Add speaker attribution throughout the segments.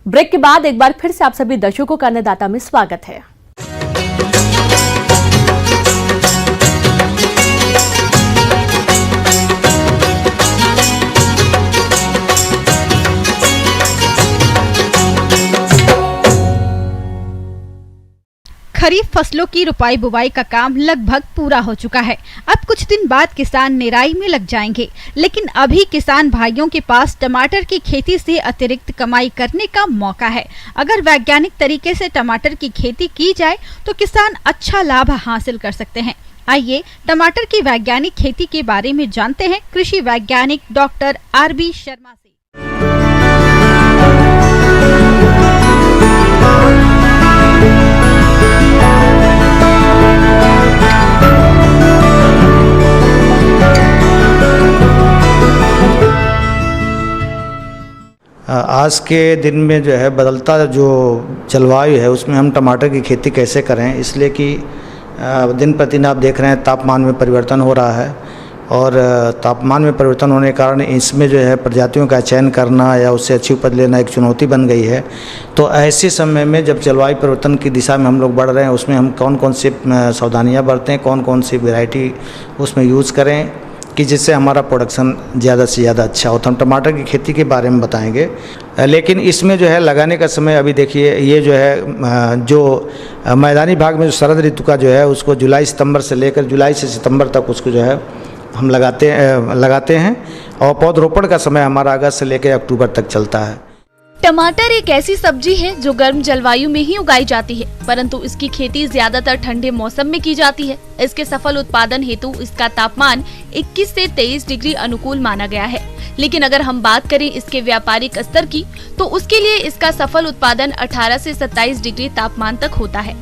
Speaker 1: Break के बाद एक बार फिर से आप सभी दर्शकों का अन्नदाता में स्वागत है।
Speaker 2: खरीफ फसलों की रुपाई बुवाई का काम लगभग पूरा हो चुका है। अब कुछ दिन बाद किसान निराई में लग जाएंगे, लेकिन अभी किसान भाइयों के पास टमाटर की खेती से अतिरिक्त कमाई करने का मौका है। अगर वैज्ञानिक तरीके से टमाटर की खेती की जाए तो किसान अच्छा लाभ हासिल कर सकते हैं। आइए टमाटर की वैज्ञानिक खेती के बारे में जानते हैं कृषि वैज्ञानिक डॉक्टर आरबी शर्मा से।
Speaker 3: आज के दिन में जो है बदलता जो जलवायु है उसमें हम टमाटर की खेती कैसे करें, इसलिए कि दिन प्रतिदिन आप देख रहे हैं तापमान में परिवर्तन हो रहा है और तापमान में परिवर्तन होने के कारण इसमें जो है प्रजातियों का चयन करना या उससे अच्छी उपज लेना एक चुनौती बन गई है। तो ऐसे समय में जब जलवायु परिवर्तन की दिशा में हम लोग बढ़ रहे हैं, उसमें हम कौन कौन सी सावधानियाँ बरतें, कौन कौन सी वैरायटी उसमें यूज़ करें कि जिससे हमारा प्रोडक्शन ज़्यादा से ज़्यादा अच्छा हो। तो हम टमाटर की खेती के बारे में बताएंगे, लेकिन इसमें जो है लगाने का समय अभी देखिए, ये जो है जो मैदानी भाग में जो शरद ऋतु का जो है उसको जुलाई सितंबर से लेकर जुलाई से सितंबर तक उसको जो है हम लगाते हैं और पौधरोपण का समय हमारा अगस्त से लेकर अक्टूबर तक चलता है।
Speaker 4: टमाटर एक ऐसी सब्जी है जो गर्म जलवायु में ही उगाई जाती है, परंतु इसकी खेती ज्यादातर ठंडे मौसम में की जाती है। इसके सफल उत्पादन हेतु इसका तापमान 21 से 23 डिग्री अनुकूल माना गया है। लेकिन अगर हम बात करें इसके व्यापारिक स्तर की, तो उसके लिए इसका सफल उत्पादन 18 से 27 डिग्री तापमान तक होता है।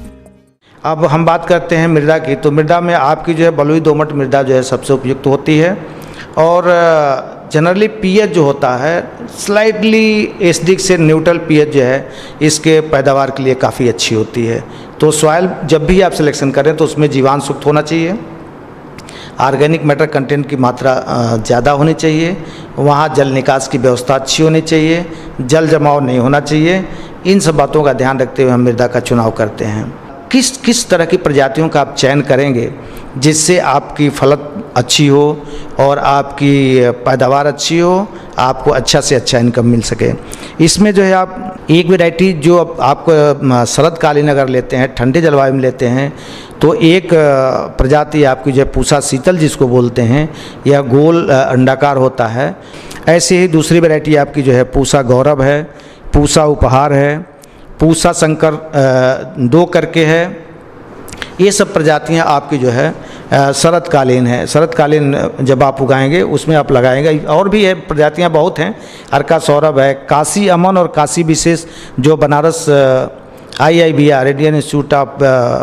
Speaker 3: अब हम बात करते हैं मृदा की, तो मृदा में आपकी जो है बलुई दोमट मृदा जो है सबसे उपयुक्त होती है और जनरली पीएच जो होता है स्लाइटली एसिडिक से न्यूट्रल पीएच जो है इसके पैदावार के लिए काफ़ी अच्छी होती है। तो सॉइल जब भी आप सिलेक्शन करें तो उसमें जीवांश युक्त होना चाहिए, ऑर्गेनिक मैटर कंटेंट की मात्रा ज़्यादा होनी चाहिए, वहाँ जल निकास की व्यवस्था अच्छी होनी चाहिए, जल जमाव नहीं होना चाहिए। इन सब बातों का ध्यान रखते हुए हम मृदा का चुनाव करते हैं। किस तरह की प्रजातियों का आप चयन करेंगे जिससे आपकी फलत अच्छी हो और आपकी पैदावार अच्छी हो, आपको अच्छा से अच्छा इनकम मिल सके। इसमें जो है आप एक वैरायटी जो आपको शरदकालीन अगर लेते हैं, ठंडे जलवायु में लेते हैं, तो एक प्रजाति आपकी जो है पूसा शीतल जिसको बोलते हैं, यह गोल अंडाकार होता है। ऐसे ही दूसरी वैरायटी आपकी जो है पूसा गौरव है, पूसा उपहार है, पूसा शंकर 2 करके है। ये सब प्रजातियां आपकी जो है शरदकालीन है। शरदकालीन जब आप उगाएंगे उसमें आप लगाएंगे। और भी है प्रजातियां बहुत हैं, अर्का सौरभ है, काशी अमन और काशी विशेष जो Banaras IIBR Indian institute of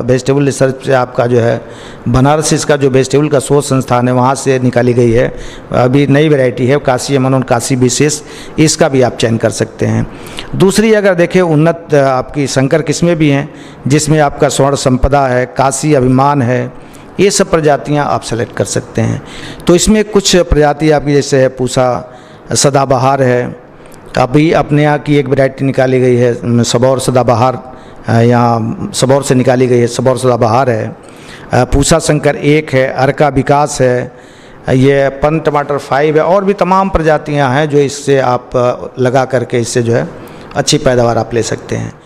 Speaker 3: vegetable research से आपका जो है बनारस इसका जो वेजिटेबल का शोध संस्थान है वहाँ से निकाली गई है। अभी नई वैरायटी है काशी अमन और काशी विशेष, इसका भी आप चयन कर सकते हैं। दूसरी अगर देखें उन्नत आपकी संकर किस्में भी हैं जिसमें आपका स्वर्ण संपदा है, काशी अभिमान है, ये सब प्रजातियाँ आप सेलेक्ट कर सकते हैं। तो इसमें कुछ प्रजाति आपकी जैसे है पूसा सदाबहार है, अभी अपने यहाँ की एक वैरायटी निकाली गई है सबौर सदाबहार, यहाँ सबौर से निकाली गई है, सबौर सदाबहार है। पूसा शंकर 1 है, अर्का विकास है, ये पन टमाटर 5 है। और भी तमाम प्रजातियाँ हैं जो इससे आप लगा करके इससे जो है अच्छी पैदावार आप ले सकते हैं।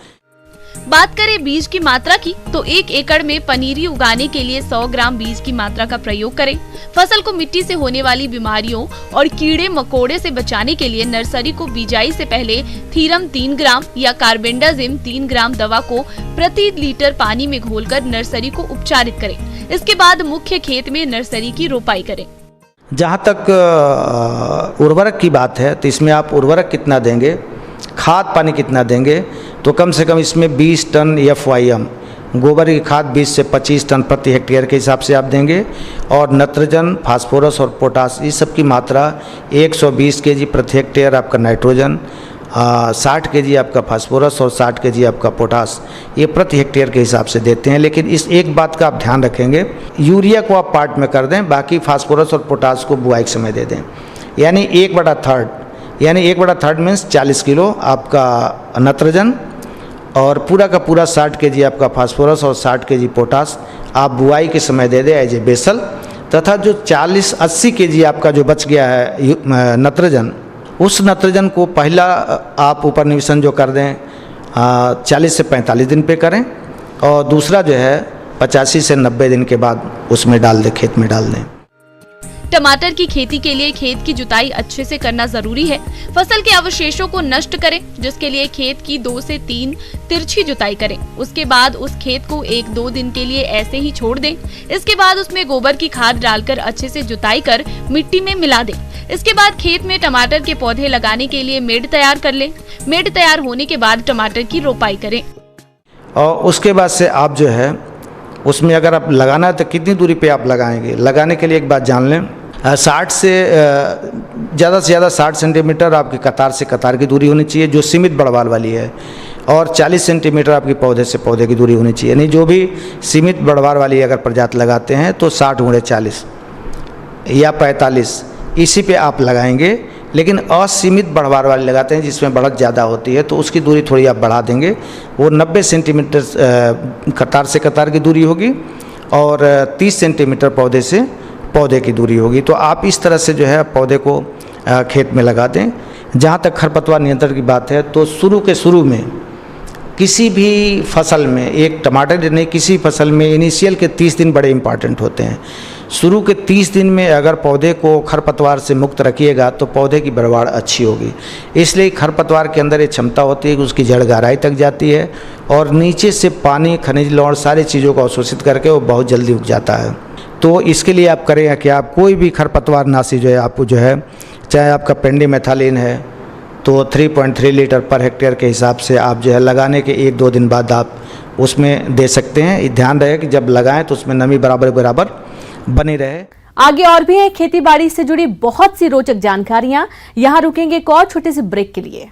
Speaker 4: बात करें बीज की मात्रा की, तो 1 एकड़ में पनीरी उगाने के लिए 100 ग्राम बीज की मात्रा का प्रयोग करें। फसल को मिट्टी से होने वाली बीमारियों और कीड़े मकोड़े से बचाने के लिए नर्सरी को बिजाई से पहले थीरम 3 ग्राम या कार्बेंडाजिम 3 ग्राम दवा को प्रति लीटर पानी में घोलकर नर्सरी को उपचारित करें। इसके बाद मुख्य खेत में नर्सरी की रोपाई करें।
Speaker 3: जहाँ तक उर्वरक की बात है, तो इसमें आप उर्वरक कितना देंगे, खाद पानी कितना देंगे, तो कम से कम इसमें 20 टन FYM गोबर की खाद 20 से 25 टन प्रति हेक्टेयर के हिसाब से आप देंगे। और नत्रजन, फास्फोरस और पोटास इस सब की मात्रा 120 kg प्रति हेक्टेयर आपका नाइट्रोजन, 60 kg आपका फास्फोरस और 60 kg आपका पोटास, ये प्रति हेक्टेयर के हिसाब से देते हैं। लेकिन इस एक बात का आप ध्यान रखेंगे, यूरिया को आप पार्ट में कर दें, बाकी फास्फोरस और पोटास को बुआई के समय दे दें। यानी 1/3 यानी 1/3 मीन्स 40 किलो आपका नत्रजन और पूरा का पूरा 60 kg आपका फास्फोरस और 60 kg पोटास आप बुआई के समय दे दें एज ए बेसल। तथा जो 40-80 kg आपका जो बच गया है नत्रजन, उस नत्रजन को पहला आप ऊपर निवेशन जो कर दें 40 से 45 दिन पे करें और दूसरा जो है 85 से 90 दिन के बाद उसमें डाल दें, खेत में डाल दें।
Speaker 4: टमाटर की खेती के लिए खेत की जुताई अच्छे से करना जरूरी है। फसल के अवशेषों को नष्ट करें, जिसके लिए खेत की 2 से 3 तिरछी जुताई करें। उसके बाद उस खेत को 1-2 दिन के लिए ऐसे ही छोड़ दें। इसके बाद उसमें गोबर की खाद डालकर अच्छे से जुताई कर मिट्टी में मिला दें। इसके बाद खेत में टमाटर के पौधे लगाने के लिए मेड़ तैयार कर लें। मेड़ तैयार होने के बाद टमाटर की रोपाई करें। और
Speaker 3: उसके बाद से आप जो है उसमें अगर आप लगाना है तो कितनी दूरी पे आप लगाएंगे। लगाने के लिए एक बात जान लें, 60 से ज़्यादा 60 सेंटीमीटर आपकी कतार से कतार की दूरी होनी चाहिए जो सीमित बढ़वाल वाली है, और 40 सेंटीमीटर आपकी पौधे से पौधे की दूरी होनी चाहिए। यानी जो भी सीमित बढ़वाल वाली अगर प्रजाति लगाते हैं तो 60x40 या 45 इसी पे आप लगाएंगे। लेकिन असीमित बढ़वार वाले लगाते हैं जिसमें बढ़त ज़्यादा होती है तो उसकी दूरी थोड़ी आप बढ़ा देंगे। वो 90 सेंटीमीटर कतार से कतार की दूरी होगी और 30 सेंटीमीटर पौधे से पौधे की दूरी होगी। तो आप इस तरह से जो है पौधे को खेत में लगा दें। जहाँ तक खरपतवार नियंत्रण की बात है तो शुरू में किसी भी फसल में, एक टमाटर नहीं किसी फसल में इनिशियल के 30 दिन बड़े इंपॉर्टेंट होते हैं। शुरू के 30 दिन में अगर पौधे को खरपतवार से मुक्त रखिएगा तो पौधे की बढ़वाड़ अच्छी होगी। इसलिए खरपतवार के अंदर ये क्षमता होती है कि उसकी जड़ गहराई तक जाती है और नीचे से पानी, खनिज लवण सारी चीज़ों को अवशोषित करके वो बहुत जल्दी उग जाता है। तो इसके लिए आप करें कि आप कोई भी खरपतवार नाशी जो है आपको जो है, चाहे आपका पेंडिमेथालिन है तो 3.3 लीटर पर हेक्टेयर के हिसाब से आप जो है लगाने के 1-2 दिन बाद आप उसमें दे सकते हैं। ध्यान रहे कि जब लगाएं तो उसमें नमी बराबर बनी रहे।
Speaker 1: आगे और भी है खेती बाड़ी से जुड़ी बहुत सी रोचक जानकारियां। यहाँ रुकेंगे एक और छोटे से ब्रेक के लिए।